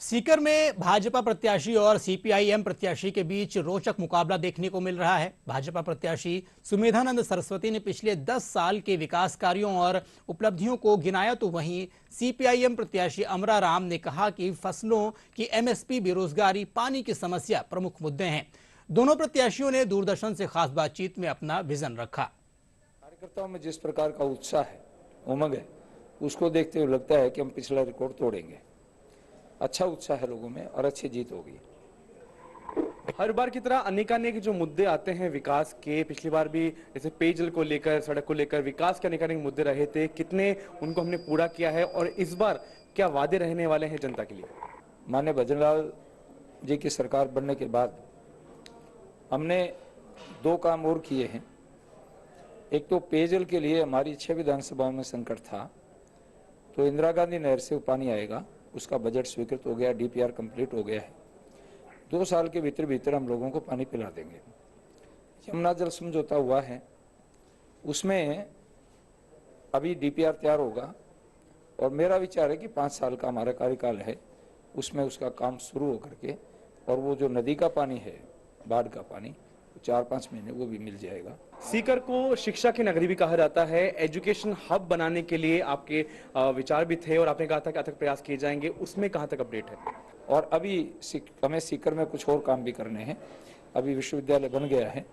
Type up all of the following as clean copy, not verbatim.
सीकर में भाजपा प्रत्याशी और सीपीआईएम प्रत्याशी के बीच रोचक मुकाबला देखने को मिल रहा है। भाजपा प्रत्याशी सुमेधानंद सरस्वती ने पिछले 10 साल के विकास कार्यों और उपलब्धियों को गिनाया, तो वहीं सीपीआईएम प्रत्याशी अमरा राम ने कहा कि फसलों की एमएसपी, बेरोजगारी, पानी की समस्या प्रमुख मुद्दे हैं। दोनों प्रत्याशियों ने दूरदर्शन से खास बातचीत में अपना विजन रखा। कार्यकर्ताओं में जिस प्रकार का उत्साह है, उमंग है, उसको देखते हुए लगता है कि हम पिछला रिकॉर्ड तोड़ेंगे। अच्छा उत्साह है लोगों में और अच्छी जीत होगी। हर बार की तरह अनेकानेक जो मुद्दे आते हैं विकास के, पिछली बार भी जैसे पेयजल को लेकर, सड़क को लेकर, विकास के अनेकानेक मुद्दे रहे थे, कितने उनको हमने पूरा किया है और इस बार क्या वादे रहने वाले हैं जनता के लिए? माननीय भजनलाल जी की सरकार बनने के बाद हमने 2 काम और किए हैं। एक तो पेयजल के लिए हमारी 6 विधानसभाओं में संकट था, तो इंदिरा गांधी नहर से पानी आएगा, उसका बजट स्वीकृत हो गया, डीपीआर कंप्लीट हो गया है। 2 साल के भीतर हम लोगों को पानी पिला देंगे। यमुना जल समझौता हुआ है, उसमें अभी डीपीआर तैयार होगा और मेरा विचार है कि 5 साल का हमारा कार्यकाल है, उसमें उसका काम शुरू होकर के और वो जो नदी का पानी है, बाढ़ का पानी, 4-5 महीने वो भी मिल जाएगा। सीकर को शिक्षा की नगरी भी कहा जाता है। एजुकेशन हब बनाने के लिए आपके विचार भी थे और आपने कहा था कि अथक प्रयास किए जाएंगे, उसमें कहां तक अपडेट है? और अभी हमें सीकर में कुछ और काम भी करने हैं। अभी विश्वविद्यालय बन गया है,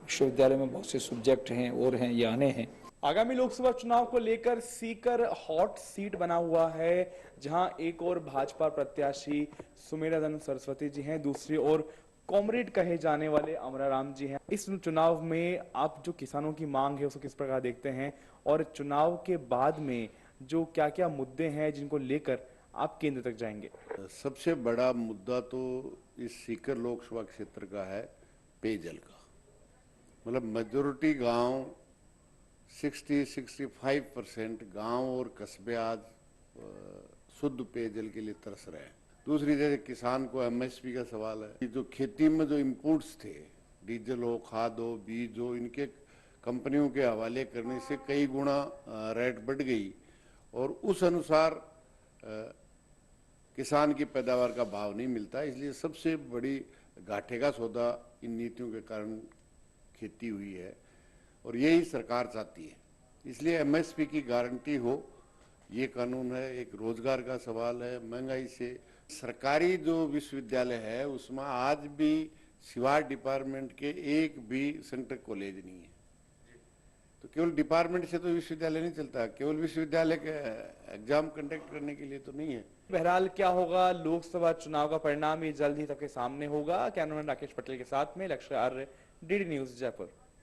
विश्वविद्यालय में बहुत से सब्जेक्ट हैं और हैं, ये आने हैं। आगामी लोकसभा चुनाव को लेकर सीकर हॉट सीट बना हुआ है, जहां एक और भाजपा प्रत्याशी सुमेधानंद सरस्वती जी हैं, दूसरी ओर कॉमरेड कहे जाने वाले अमरा राम जी हैं। इस चुनाव में आप जो किसानों की मांग है उसको किस प्रकार देखते हैं और चुनाव के बाद में जो क्या क्या मुद्दे हैं जिनको लेकर आप केंद्र तक जाएंगे? सबसे बड़ा मुद्दा तो इस सीकर लोकसभा क्षेत्र का है पेयजल का। मतलब मेजोरिटी गांव 60-65% गांव और कस्बे आज शुद्ध पेयजल के लिए तरस रहे हैं। दूसरी जैसे किसान को एमएसपी का सवाल है। जो खेती में जो इनपुट्स थे, डीजल हो, खाद हो, बीज हो, इनके कंपनियों के हवाले करने से कई गुना रेट बढ़ गई और उस अनुसार किसान की पैदावार का भाव नहीं मिलता। इसलिए सबसे बड़ी घाटे का सौदा इन नीतियों के कारण खेती हुई है और यही सरकार चाहती है। इसलिए एमएसपी की गारंटी हो, ये कानून है। एक रोजगार का सवाल है, महंगाई से सरकारी जो विश्वविद्यालय है उसमें आज भी सिवाय डिपार्टमेंट के एक भी सेंटर कॉलेज नहीं है। तो केवल डिपार्टमेंट से तो विश्वविद्यालय नहीं चलता, केवल विश्वविद्यालय के एग्जाम कंडक्ट करने के लिए तो नहीं है। बहरहाल क्या होगा लोकसभा चुनाव का परिणाम ये जल्द ही सबके सामने होगा। कैमरामैन राकेश पटेल के साथ में लक्ष्य आर्य, डीडी न्यूज, जयपुर।